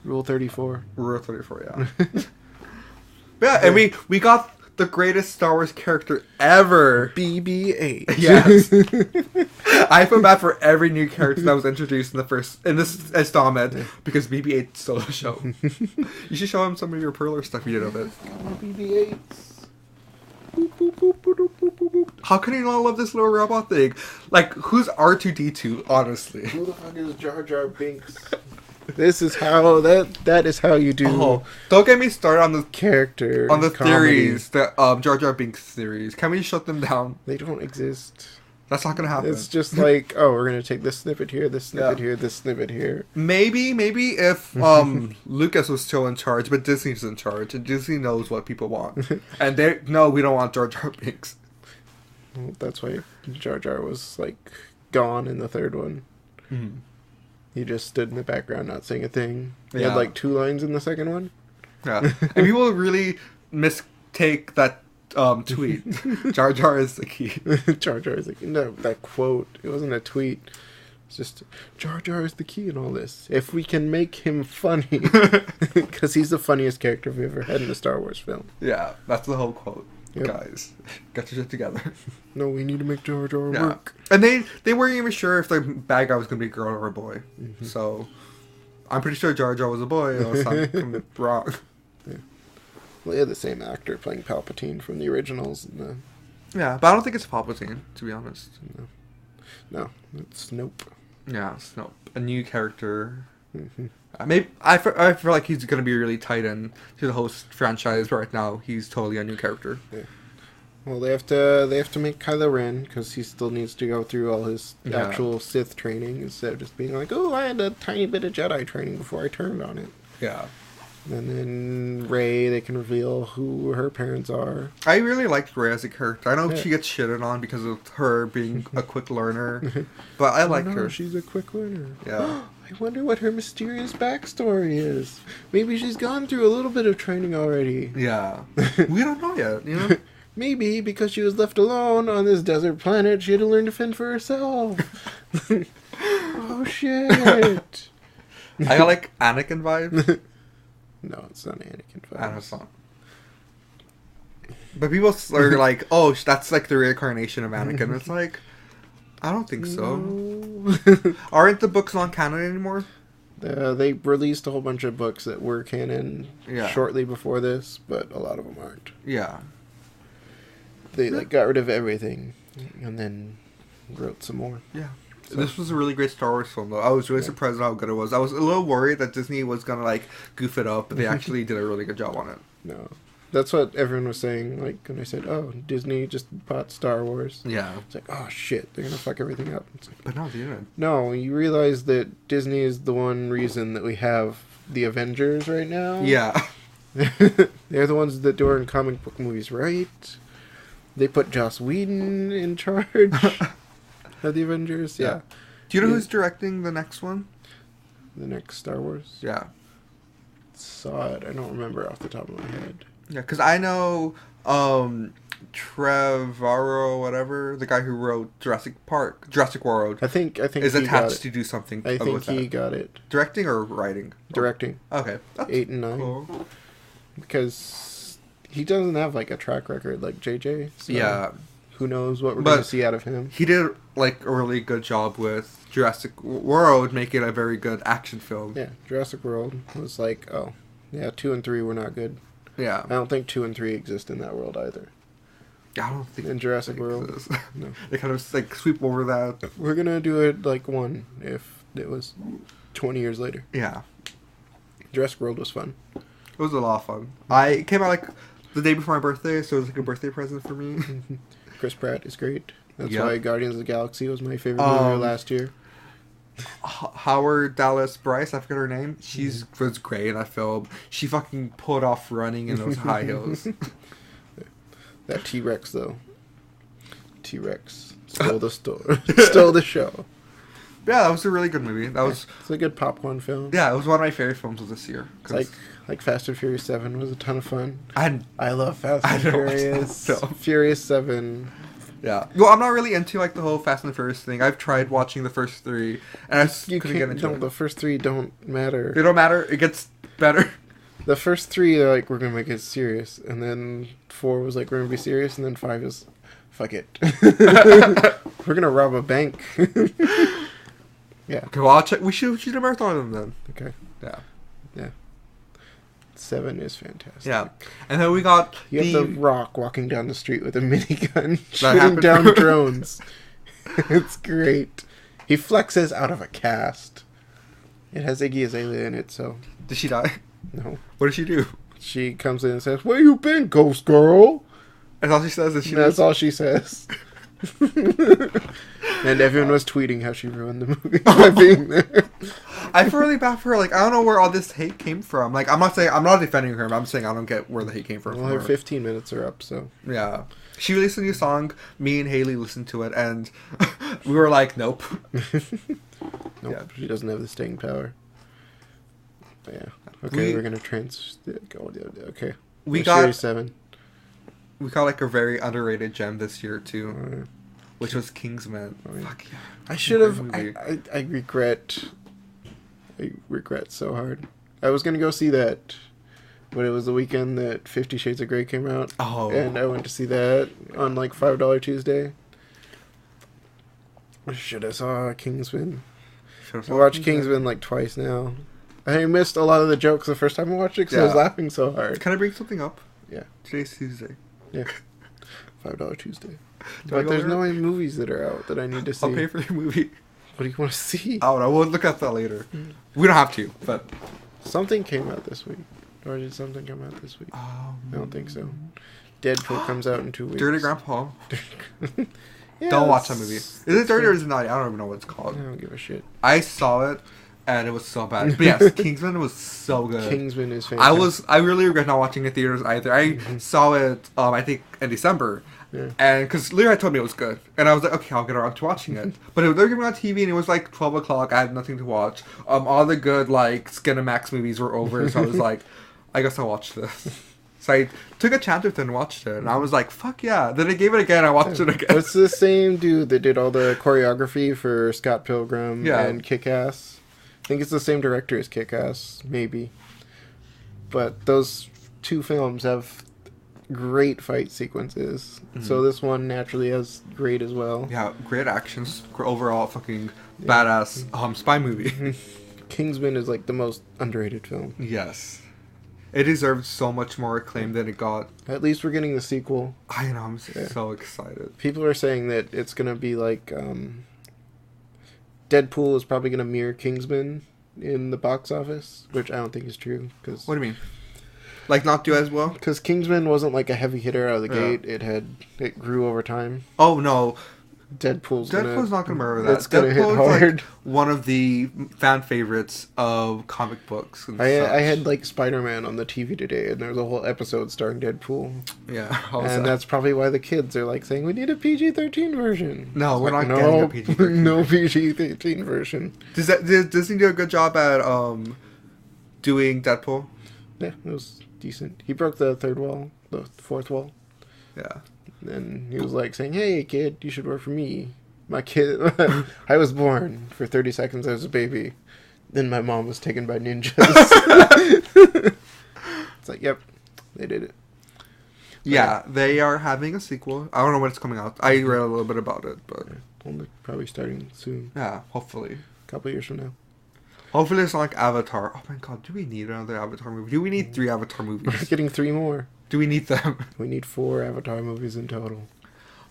Rule 34. Rule 34, yeah. Yeah, and we got the greatest Star Wars character ever. BB-8. Yes. I feel bad for every new character that was introduced in this installment because BB-8 stole the show. You should show him some of your Perler stuff you did of it. BB-8s. How can you not love this little robot thing? Like, who's R2-D2, honestly? Who the fuck is Jar Jar Binks? This is how that is how you do. Oh, don't get me started on the character on the comedy. Theories, the Jar Jar Binks theories. Can we shut them down? They don't exist. That's not gonna happen. It's just like, oh, we're gonna take this snippet here, this snippet here, this snippet here. Maybe if Lucas was still in charge, but Disney's in charge, and Disney knows what people want, and they no, we don't want Jar Jar Binks. Well, that's why Jar Jar was like gone in the third one. Mm-hmm. He just stood in the background, not saying a thing. He Yeah. had like 2 lines in the second one. Yeah, and people really mistake that tweet. Jar Jar is the key. Jar Jar is the key. No, that quote. It wasn't a tweet. It's just, Jar Jar is the key in all this. If we can make him funny. Because he's the funniest character we've ever had in a Star Wars film. Yeah, that's the whole quote. Yep. Guys, get your shit together. No, we need to make Jar Jar Yeah. work. And they weren't even sure if the bad guy was going to be a girl or a boy. Mm-hmm. So, I'm pretty sure Jar Jar was a boy, unless I'm wrong. Well, they had the same actor playing Palpatine from the originals. And Yeah, but I don't think it's Palpatine, to be honest. no, it's Snoke. Yeah, Snoke. A new character. Mm-hmm. Maybe I feel like he's going to be really tied in to the whole franchise, but right now he's totally a new character. Yeah. Well, they have to make Kylo Ren because he still needs to go through all his actual Sith training instead of just being like, oh, I had a tiny bit of Jedi training before I turned on it. Yeah. And then Rey, they can reveal who her parents are. I really liked Rey as a character. I know Yeah. she gets shitted on because of her being a quick learner, but I liked her. She's a quick learner. Yeah. I wonder what her mysterious backstory is. Maybe she's gone through a little bit of training already. Yeah. We don't know yet, you know? Maybe because she was left alone on this desert planet, she had to learn to fend for herself. Oh, shit. I got like Anakin vibes. No, it's not Anakin vibes. I know it's not. But people are like, oh, that's like the reincarnation of Anakin. It's like, I don't think so. No. Aren't the books non canon anymore? They released a whole bunch of books that were canon shortly before this, but a lot of them aren't. Yeah. They like got rid of everything and then wrote some more. Yeah. So. This was a really great Star Wars film, though. I was really surprised at how good it was. I was a little worried that Disney was going to, like, goof it up, but they actually did a really good job on it. No. That's what everyone was saying, like, when I said, oh, Disney just bought Star Wars. Yeah. It's like, oh, shit, they're going to fuck everything up. It's like, but no, they didn't. No, you realize that Disney is the one reason that we have the Avengers right now? Yeah. They're the ones that do our comic book movies, right? They put Joss Whedon in charge of the Avengers. Yeah. Do you know who's directing the next one? The next Star Wars? Yeah. Saw it. I don't remember off the top of my head. Yeah, because I know Trevorrow, whatever, the guy who wrote Jurassic World. I think is attached to do something. I think with he that. got it. Directing or writing? Directing. Okay. That's 8 and 9. cool. Because he doesn't have like a track record like JJ. So Yeah. Who knows what we're going to see out of him. He did like a really good job with Jurassic World, making a very good action film. Yeah, Jurassic World was like, oh, yeah, 2 and 3 were not good. Yeah. I don't think 2 and 3 exist in that world either. I don't think in Jurassic World. No. They kind of like sweep over that. We're going to do it like 1 if it was 20 years later. Yeah. Jurassic World was fun. It was a lot of fun. It came out like the day before my birthday, so it was like a birthday present for me. Chris Pratt is great. That's why Guardians of the Galaxy was my favorite movie last year. Howard Dallas Bryce, I forget her name. She was great in that film. She fucking pulled off running in those high heels. That T-Rex, though. T-Rex stole the show. Yeah, that was a really good movie. It's a good popcorn film. Yeah, it was one of my favorite films of this year. It's like Fast and Furious 7 was a ton of fun. I love Fast and Furious. Furious 7. Yeah. Well, I'm not really into like the whole Fast and Furious thing. I've tried watching the first 3, and I couldn't get into it. The first 3 don't matter. They don't matter. It gets better. The first 3, they're like, we're gonna make it serious, and then 4 was like, we're gonna be serious, and then 5 is, fuck it, we're gonna rob a bank. Yeah. Okay, well, I'll check. We should a marathon of them then. Okay. Yeah. Yeah. 7 is fantastic. Yeah. And then we got you have The Rock walking down the street with a minigun, shooting down drones. It's great. He flexes out of a cast. It has Iggy Azalea in it, so... Did she die? No. What did she do? She comes in and says, "Where you been, ghost girl?" That's all she says. That's all she says. And everyone was tweeting how she ruined the movie by being there. I feel really bad for her. Like, I don't know where all this hate came from. Like, I'm not defending her, but I'm saying I don't get where the hate came from. Well, her 15 minutes are up, so. Yeah. She released a new song. Me and Haley listened to it, and we were like, nope. Nope, yeah. She doesn't have the staying power. But yeah. Okay, we're going to go. Okay. We got 7. We got like a very underrated gem this year too, which was Kingsman. Fuck yeah! I should have. I regret. I regret so hard. I was gonna go see that, but it was the weekend that 50 Shades of Grey came out. Oh. And I went to see that on like $5 Tuesday. I should have saw Kingsman. I watched Kingsman like twice now. I missed a lot of the jokes the first time I watched it because I was laughing so hard. Can I bring something up? Yeah. Today's Tuesday. Yeah. $5 Tuesday. But there's no any movies that are out that I need to see. I'll pay for your movie. What do you want to see? Oh, no, we'll look at that later. We don't have to, but... Something came out this week. Or did something come out this week? I don't think so. Deadpool comes out in 2 weeks. Dirty Grandpa. Yeah, don't watch that movie. Is it dirty or is it not? I don't even know what it's called. I don't give a shit. I saw it. And it was so bad. But yes, Kingsman was so good. Kingsman is fantastic. I really regret not watching it in theaters either. I saw it, I think, in December. Yeah. And because Lyra told me it was good. And I was like, okay, I'll get around to watching it. But they were giving it on TV and it was like 12 o'clock. I had nothing to watch. All the good, like, Skinamax movies were over. So I was like, I guess I'll watch this. So I took a chance with it and watched it. And I was like, fuck yeah. Then I gave it again. I watched it again. It's the same dude that did all the choreography for Scott Pilgrim and Kick-Ass. I think it's the same director as Kick-Ass, maybe. But those two films have great fight sequences. Mm-hmm. So this one naturally has great as well. Yeah, great actions. Overall fucking badass spy movie. Kingsman is like the most underrated film. Yes. It deserved so much more acclaim than it got. At least we're getting the sequel. I know, I'm so excited. People are saying that it's going to be like... Deadpool is probably going to mirror Kingsman in the box office, which I don't think is true. Cause, what do you mean? Like, not do as well? Because Kingsman wasn't like a heavy hitter out of the gate. It grew over time. Oh, no. Deadpool's not going to mirror that. It's going to hit hard. Like one of the fan favorites of comic books. And I had like Spider-Man on the TV today, and there was a whole episode starring Deadpool. Yeah. And that's probably why the kids are like saying, we need a PG-13 version. No, we're not getting a PG-13. No PG-13 version. Does Disney do a good job at doing Deadpool? Yeah, it was decent. He broke the third wall, the fourth wall. Yeah. And he was like saying, hey, kid, you should work for me. My kid, I was born. For 30 seconds, I was a baby. Then my mom was taken by ninjas. It's like, yep, they did it. Yeah, they are having a sequel. I don't know when it's coming out. I read a little bit about it, but... Yeah, probably starting soon. Yeah, hopefully. A couple years from now. Hopefully it's not like Avatar. Oh my god, do we need another Avatar movie? Do we need 3 Avatar movies? We're getting 3 more. Do we need them? We need 4 Avatar movies in total.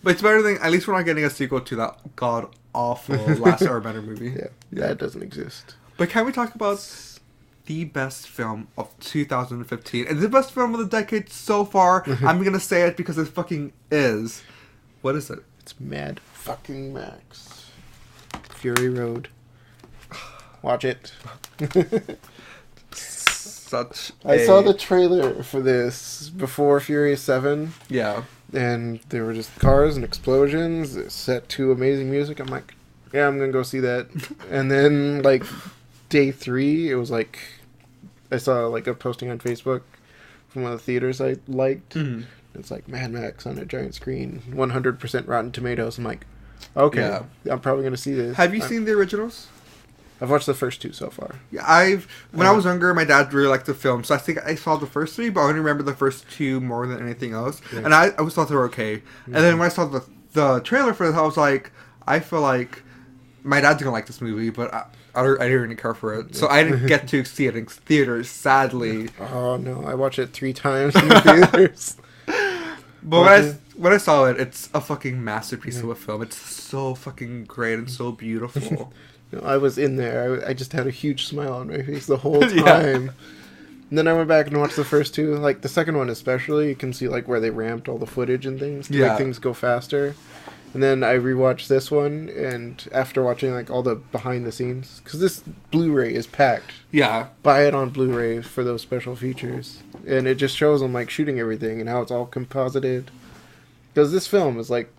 But it's better than... At least we're not getting a sequel to that god-awful Last Airbender movie. Yeah, that doesn't exist. But can we talk about the best film of 2015? And the best film of the decade so far. I'm going to say it because it fucking is. What is it? It's Mad fucking Max. Fury Road. Watch it. I saw the trailer for this before Furious 7. Yeah. And there were just cars and explosions. It set to amazing music. I'm like, yeah, I'm going to go see that. And then, like, day 3, it was like, I saw, like, a posting on Facebook from one of the theaters I liked. Mm-hmm. It's like, Mad Max on a giant screen. 100% Rotten Tomatoes. I'm like, okay, I'm probably going to see this. Have you seen the originals? I've watched the first 2 so far. Yeah, when I was younger, my dad really liked the film, so I think I saw the first 3, but I only remember the first 2 more than anything else. Yeah. And I always thought they were okay. Mm-hmm. And then when I saw the trailer for it, I was like, I feel like my dad's gonna like this movie, but I didn't really care for it, so I didn't get to see it in theaters. Sadly. Oh no, I watched it 3 times in the theaters. But when I saw it, it's a fucking masterpiece of a film. It's so fucking great and so beautiful. I was in there. I just had a huge smile on my face the whole time. Yeah. And then I went back and watched the first two. Like, the second one especially, you can see, like, where they ramped all the footage and things to make things go faster. And then I rewatched this one, and after watching, like, all the behind-the-scenes... Because this Blu-ray is packed. Yeah. Buy it on Blu-ray for those special features. And it just shows them, like, shooting everything and how it's all composited. Because this film is, like,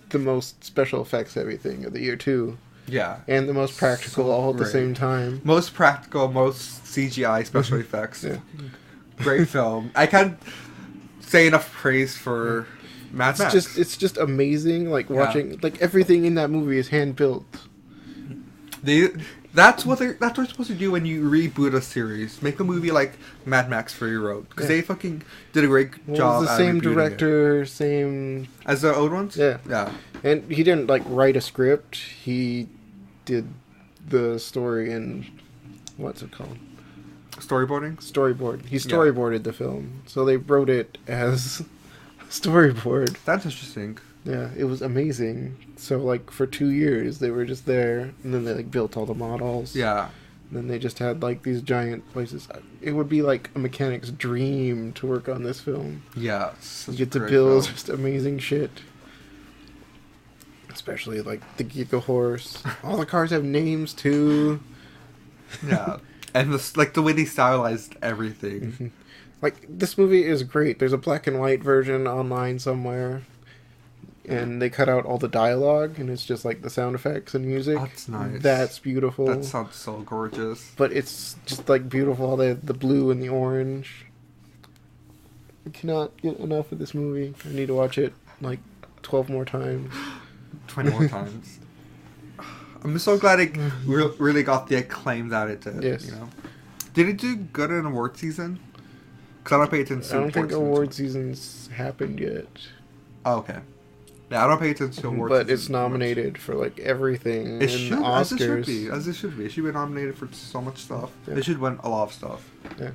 the most special effects heavy thing of the year, too. Yeah. And the most practical all at the same time. Most practical, most CGI special effects. Yeah. Great film. I can't say enough praise for Mad Max. It's just amazing, like, watching... Like, everything in that movie is hand-built. That's what they're supposed to do when you reboot a series. Make a movie like Mad Max Fury Road. Because they fucking did a great job. It's the same director, same... As the old ones? Yeah. Yeah. And he didn't, like, write a script. He did the story and... What's it called? Storyboarding? Storyboard. He storyboarded the film. So they wrote it as storyboard. That's interesting. Yeah, it was amazing. So, like, for 2 years, they were just there, and then they, like, built all the models. Yeah. And then they just had, like, these giant places. It would be, like, a mechanic's dream to work on this film. Yeah. You get to build just amazing shit. Especially, like, the Giga Horse. All the cars have names, too. Yeah. And, the way they stylized everything. Mm-hmm. Like, this movie is great. There's a black and white version online somewhere. And they cut out all the dialogue, and it's just, like, the sound effects and music. That's nice. That's beautiful. That sounds so gorgeous. But it's just, like, beautiful. The blue and the orange. I cannot get enough of this movie. I need to watch it, like, 12 more times. 20 more times. I'm so glad it really got the acclaim that it did. Yes. You know? Did it do good in award season? Because I don't pay attention to I don't think award season's happened yet. Oh, okay. Yeah, I don't pay attention to awards. But it's nominated for, like, everything it should, Oscars. As it should be. As it should be. It should be nominated for so much stuff. Yeah. It should win a lot of stuff. Yeah.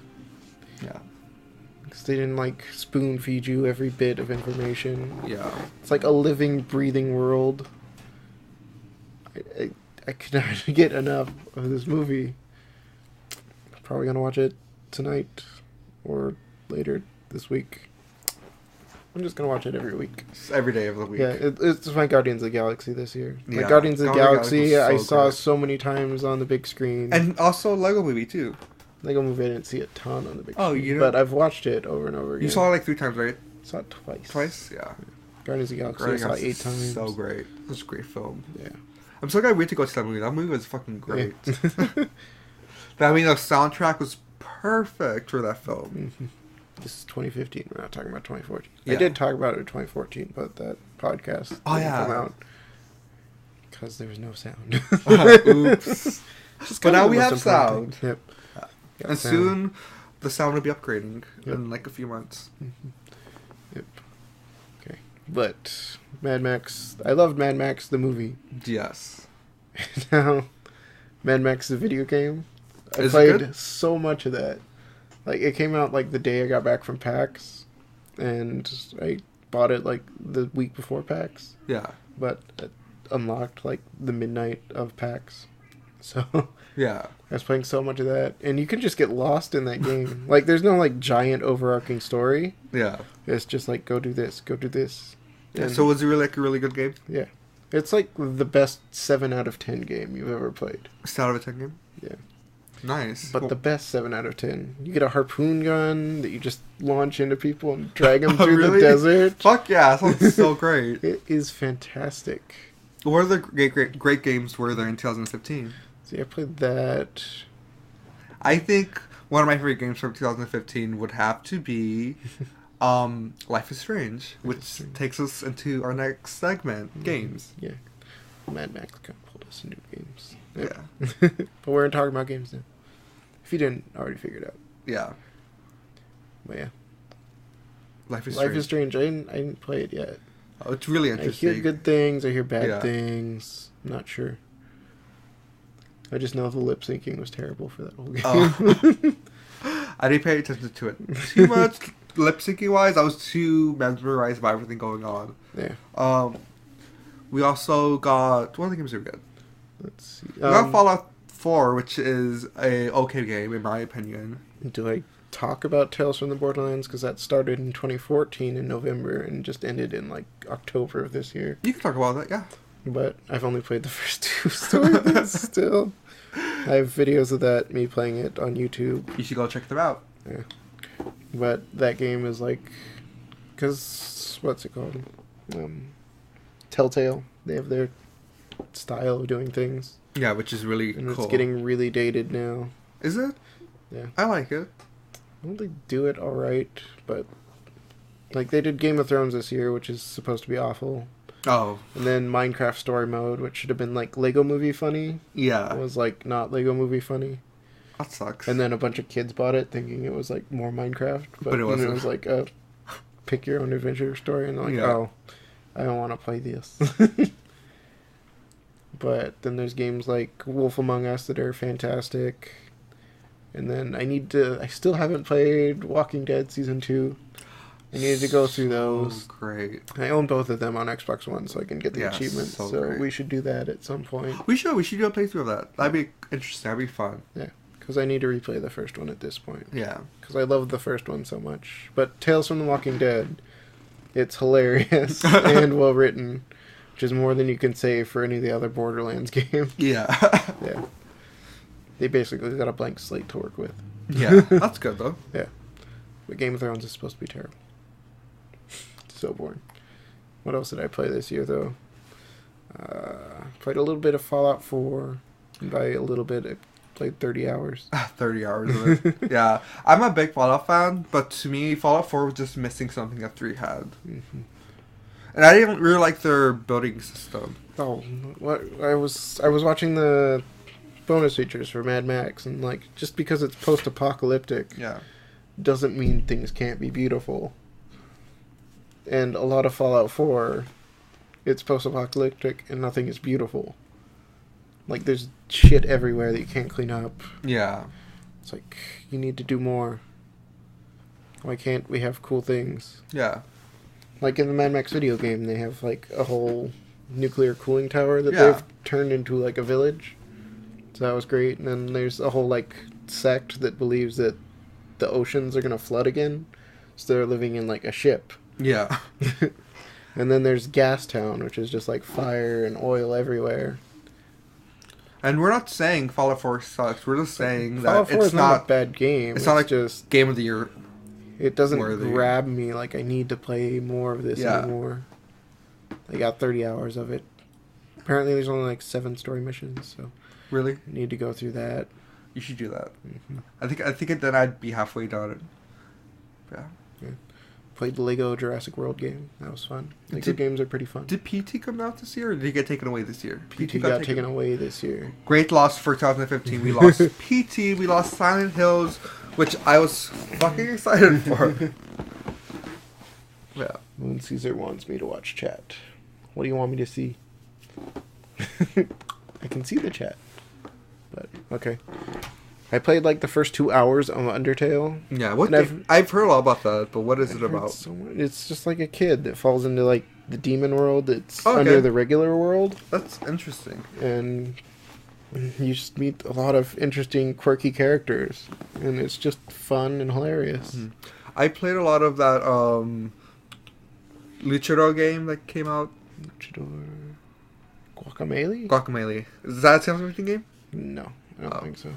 Yeah. Because they didn't, like, spoon feed you every bit of information. Yeah. It's like a living, breathing world. I cannot get enough of this movie. Probably gonna watch it tonight or later this week. I'm just gonna watch it every week. Every day of the week. Yeah, it's my Guardians of the Galaxy this year. Yeah. My Guardians of the Galaxy, so I saw great. so many times on the big screen. And also Lego Movie, too. Lego Movie I didn't see a ton on the big screen. Oh, you know? But I've watched it over and over again. You saw it like 3 times, right? Saw it twice. Twice? Yeah. Guardians of the Galaxy I saw 8 times. So great. It was a great film. Yeah. I'm so glad we had to go see that movie. That movie was fucking great. Yeah. I mean, the soundtrack was perfect for that film. Mm-hmm. This is 2015. We're not talking about 2014. Yeah. I did talk about it in 2014, but that podcast didn't come out because there was no sound. Oops. But now we have sound. Yep. And sound. soon, the sound will be upgrading in like a few months. Mm-hmm. Yep. Okay. But Mad Max, I loved Mad Max the movie. Yes. Now, Mad Max the video game. I Is played so much of that. Like, it came out, like, the day I got back from PAX, and I bought it, like, the week before PAX. Yeah. But it unlocked, like, the midnight of PAX. So, yeah. I was playing so much of that, and you can just get lost in that game. Like, there's no, like, giant overarching story. Yeah. It's just, like, go do this, go do this. Yeah, so was it really, like, a really good game? Yeah. It's, like, the best 7 out of 10 game you've ever played. 7 out of 10 game? Yeah. Nice. But the best 7 out of 10. You get a harpoon gun that you just launch into people and drag them through the desert. Fuck yeah, that sounds so great. It is fantastic. What other great games were there in 2015? See, I played that. I think one of my favorite games from 2015 would have to be Life is Strange, which takes us into our next segment, games. Yeah. Mad Max kind of pulled us into games. Yep. Yeah. But we're talking about games now. If you didn't already figure it out. Yeah. But yeah. Life is Strange. I didn't play it yet. Oh, it's really interesting. I hear good things. I hear bad things. I'm not sure. I just know the lip syncing was terrible for that whole game. Oh. I didn't pay attention to it too much lip syncing wise. I was too mesmerized by everything going on. Yeah. We also got... What other games are good? Let's see. We got Fallout 4, which is a okay game, in my opinion. Do I talk about Tales from the Borderlands? Because that started in 2014 in November and just ended in, like, October of this year. You can talk about that, yeah. But I've only played the first 2 stories still. I have videos of that, me playing it on YouTube. You should go check them out. Yeah. But that game is like... Because, what's it called? Telltale. They have their style of doing things. Yeah, which is really and cool. It's getting really dated now. Is it? Yeah. I like it. Well, they do it alright, but... Like, they did Game of Thrones this year, which is supposed to be awful. Oh. And then Minecraft Story Mode, which should have been, like, Lego Movie funny. Yeah. Was, like, not Lego Movie funny. That sucks. And then a bunch of kids bought it thinking it was, like, more Minecraft. But it wasn't. It was, like, a pick-your-own-adventure story. And they're like, oh, I don't want to play this. But then there's games like Wolf Among Us that are fantastic. And then I still haven't played Walking Dead Season 2. I needed to go through those. Great. I own both of them on Xbox One, so I can get the achievements. So we should do that at some point. We should do a playthrough of that. That'd be interesting. That'd be fun. Yeah, because I need to replay the first one at this point. Yeah. Because I loved the first one so much. But Tales from the Walking Dead, it's hilarious and well written, which is more than you can say for any of the other Borderlands games. Yeah. Yeah. They basically got a blank slate to work with. Yeah, that's good though. Yeah. But Game of Thrones is supposed to be terrible. So boring. What else did I play this year, though? Played a little bit of Fallout 4. And by a little bit, I played 30 hours. 30 hours of it. Yeah. I'm a big Fallout fan, but to me, Fallout 4 was just missing something that 3 had. Mm-hmm. And I didn't really like their building system. Oh, what? I was watching the bonus features for Mad Max, and, like, just because it's post-apocalyptic doesn't mean things can't be beautiful. And a lot of Fallout 4, it's post-apocalyptic and nothing is beautiful. Like, there's shit everywhere that you can't clean up. Yeah. It's like, you need to do more. Why can't we have cool things? Yeah. Like in the Mad Max video game, they have, like, a whole nuclear cooling tower that they've turned into, like, a village. So that was great. And then there's a whole, like, sect that believes that the oceans are going to flood again. So they're living in, like, a ship. Yeah. And then there's Gas Town, which is just like fire and oil everywhere. And we're not saying Fallout 4 sucks. We're just saying Fallout that 4 it's is not a bad game. It's not like just Game of the Year. It doesn't grab me like I need to play more of this anymore. I got 30 hours of it. Apparently there's only like 7 story missions, so really I need to go through that. You should do that. Mm-hmm. I think then I'd be halfway done. Yeah. Played the Lego Jurassic World game. That was fun. Lego games are pretty fun. Did PT come out this year, or did he get taken away this year? PT got taken away this year. Great loss for 2015. We lost PT. We lost Silent Hills, which I was fucking excited for. Yeah. Moon Caesar wants me to watch chat. What do you want me to see? I can see the chat. But, okay. I played like the first 2 hours of Undertale. Yeah, I've heard a lot about that, but what is it about? It's just like a kid that falls into like the demon world that's under the regular world. That's interesting. And you just meet a lot of interesting, quirky characters. And it's just fun and hilarious. Mm-hmm. I played a lot of that Luchador game that came out. Luchador... Guacamelee? Guacamelee. Is that a Samsung game? No, I don't think so.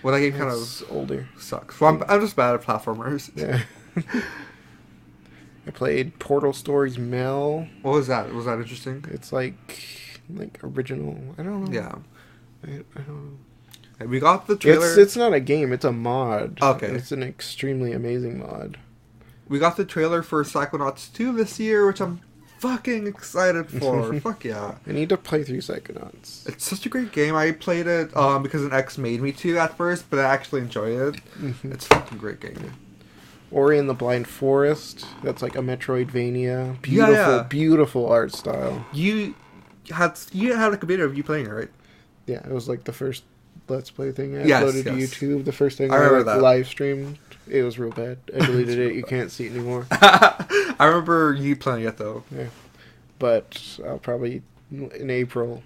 Well, that game kind of older. Sucks. Well, I'm just bad at platformers. Yeah. I played Portal Stories Mel. What was that? Was that interesting? It's like original. I don't know. Yeah. I don't know. And we got the trailer. It's not a game. It's a mod. Okay. It's an extremely amazing mod. We got the trailer for Psychonauts 2 this year, which I'm fucking excited for. Fuck yeah. I need to play through Psychonauts. It's such a great game. I played it because an ex made me to at first, but I actually enjoy it. Mm-hmm. It's a fucking great game. Ori and the Blind Forest. That's like a Metroidvania. Beautiful, beautiful art style. You had a computer of you playing it, right? Yeah, it was like the first Let's Play thing I uploaded to YouTube. The first thing I live streamed. It was real bad. I deleted it. You can't see it anymore. I remember you playing it, though. Yeah. But I'll probably, in April,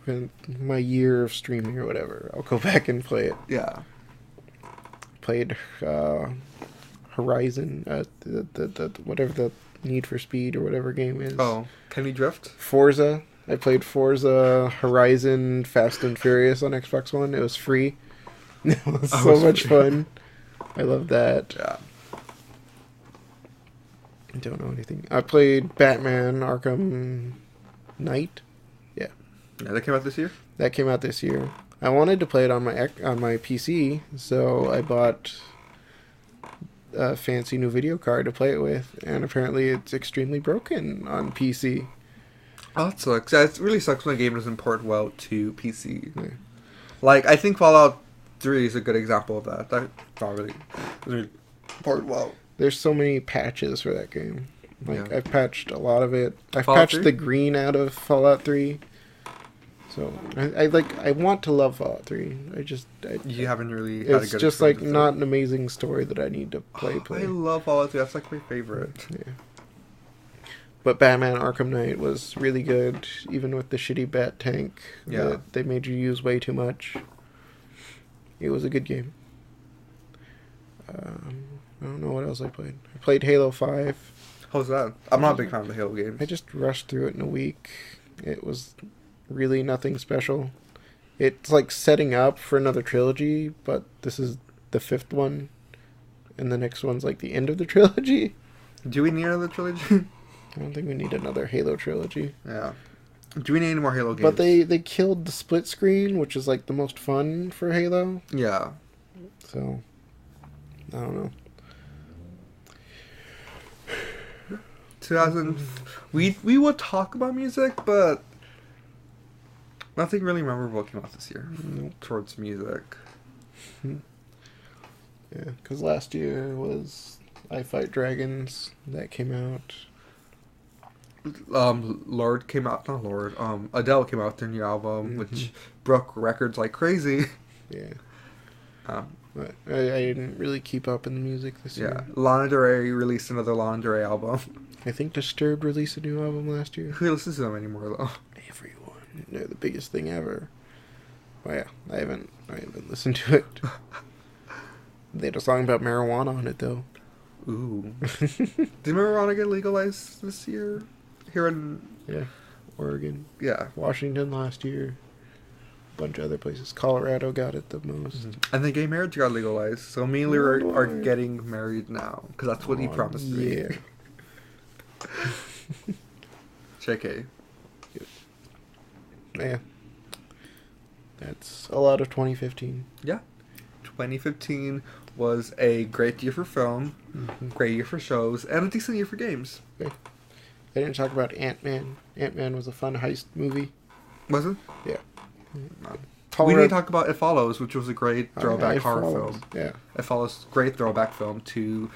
in my year of streaming or whatever, I'll go back and play it. Yeah. Played Horizon, the whatever the Need for Speed or whatever game is. Oh, can we drift? Forza. I played Forza Horizon Fast and Furious on Xbox One. It was free. It was so much fun. I love that. Yeah. I don't know anything. I played Batman Arkham Knight. Yeah. Yeah, that came out this year? That came out this year. I wanted to play it on my PC, so I bought a fancy new video card to play it with, and apparently it's extremely broken on PC. Oh, that sucks. It really sucks when a game doesn't port well to PC. Yeah. Like, I think Fallout 3 is a good example of that. That not really port well. There's so many patches for that game. Like, yeah. I've patched a lot of it. I've Fallout patched 3? the green out of Fallout 3. So, I want to love Fallout 3. You haven't really had a good It's just, like, not an amazing story that I need to play. I love Fallout 3. That's, like, my favorite. Yeah. But Batman Arkham Knight was really good, even with the shitty bat tank that they made you use way too much. It was a good game. I don't know what else I played. I played Halo 5. How's that? I'm not a big fan of the Halo games. I just rushed through it in a week. It was really nothing special. It's like setting up for another trilogy, but this is the 5th one, and the next one's like the end of the trilogy. Do we need another trilogy? I don't think we need another Halo trilogy. Yeah. Do we need any more Halo games? But they killed the split screen, which is like the most fun for Halo. Yeah. So, I don't know. We will talk about music, but nothing really memorable came out this year towards music. Yeah, because last year was I Fight Dragons that came out. Lorde came out, not Lorde. Adele came out with their new album, which broke records like crazy. Yeah. But I didn't really keep up in the music this year. Yeah, Lana Del Rey released another Lana Del Rey album. I think Disturbed released a new album last year. Who listens to them anymore, though? Everyone. They're the biggest thing ever. Well, yeah, I haven't listened to it. They had a song about marijuana on it, though. Ooh. Did marijuana get legalized this year? Here in... Yeah, Oregon. Yeah. Washington last year. A bunch of other places. Colorado got it the most. And then gay marriage got legalized. So me and Leroy are getting married now. Because that's what he promised me. Yeah. JK. Yeah. That's a lot of 2015. Yeah. 2015 was a great year for film, great year for shows, and a decent year for games. Okay. They didn't talk about Ant-Man. Ant-Man was a fun heist movie. Was it? Yeah. We need to talk about It Follows, which was a great throwback horror film. Yeah. It Follows, great throwback film to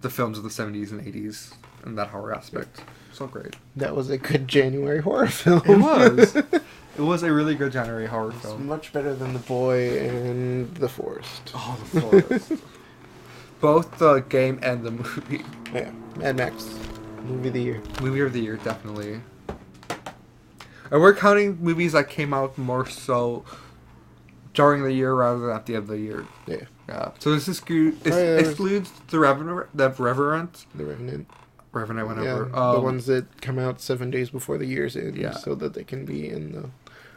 the films of the 70s and 80s and that horror aspect. So great. That was a good January horror film. It was. It was a really good January horror film. Much better than The Boy and The Forest. Oh, The Forest. Both the game and the movie. Yeah. Mad Max. Movie of the year. Movie of the year, definitely. And we're counting movies that came out more so during the year rather than at the end of the year. Yeah. Yeah. So this excludes The Revenant. The Revenant. Revenant, whatever. Yeah, the ones that come out 7 days before the year's end, so that they can be in the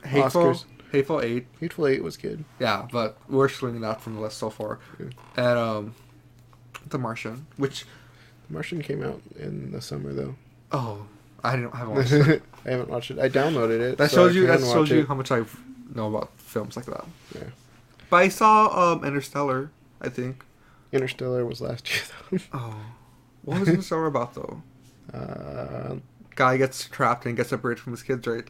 Oscars. Hateful Eight. Hateful Eight was good. Yeah, but we're excluding that from the list so far. Yeah. And The Martian, which... The Martian came out in the summer, though. Oh, I haven't watched it. I haven't watched it. I downloaded it. That shows you how much I know about films like that. Yeah. But I saw Interstellar, I think. Interstellar was last year, though. Oh. What was Interstellar about, though? Guy gets trapped and gets separated from his kids, right?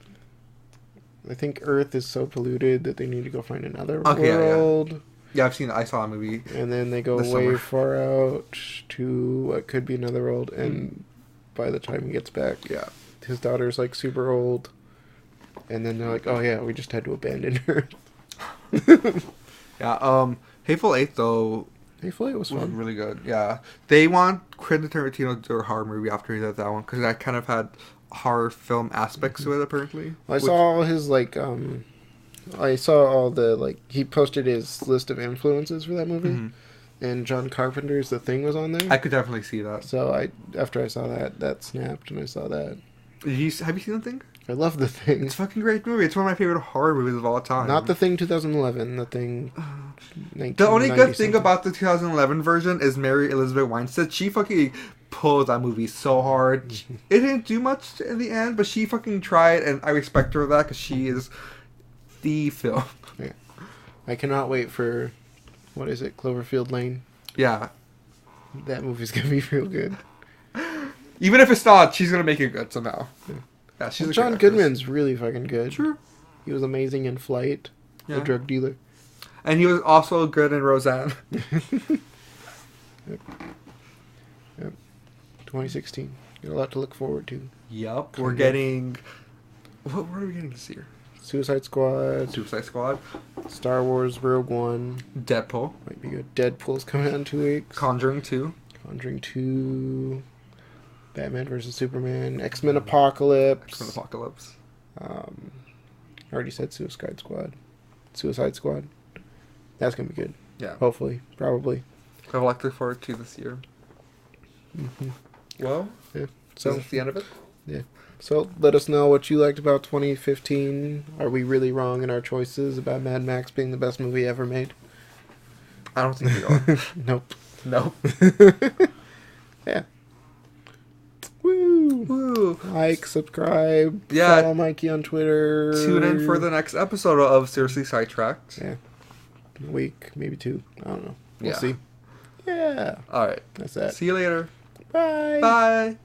I think Earth is so polluted that they need to go find another world. Yeah, I saw a movie. And then they go way far out to what could be another world, and by the time he gets back, his daughter's like super old. And then they're like, oh yeah, we just had to abandon Earth. Yeah, Hateful Eight, though... Hateful Eight was fun. Really good, yeah. They want Quentin Tarantino to do a horror movie after he did that one, because that kind of had horror film aspects to it, apparently. I saw all his, like, I saw all the, like, he posted his list of influences for that movie, and John Carpenter's The Thing was on there. I could definitely see that. So after I saw that snapped, and I saw that. Have you seen The Thing? I love The Thing. It's a fucking great movie. It's one of my favorite horror movies of all time. Not The Thing 2011, The Thing The only good thing about the 2011 version is Mary Elizabeth Winstead. She fucking pulled that movie so hard. It didn't do much in the end, but she fucking tried, and I respect her for that because she is the film. Yeah. I cannot wait for, what is it, Cloverfield Lane? Yeah. That movie's gonna be real good. Even if it's not, she's gonna make it good somehow. Yeah, she's a John Goodman's really fucking good. Sure. He was amazing in Flight, the drug dealer. And he was also good in Roseanne. Yep. 2016. Got a lot to look forward to. Yep. We're getting... What are we getting this year? Suicide Squad. Star Wars Rogue One. Deadpool. Might be good. Deadpool's coming out in 2 weeks. Conjuring 2. Batman vs. Superman. X-Men Apocalypse. I already said Suicide Squad. That's going to be good. Yeah. Hopefully. Probably. I would like to look forward to this year. Well, yeah. So that's the end of it. Yeah. So let us know what you liked about 2015. Are we really wrong in our choices about Mad Max being the best movie ever made? I don't think we are. Nope. Yeah. Woo! Like, subscribe, follow Mikey on Twitter. Tune in for the next episode of Seriously Sidetracked. Yeah. A week, maybe 2. I don't know. We'll see. Yeah. Alright. That's that. See you later. Bye. Bye.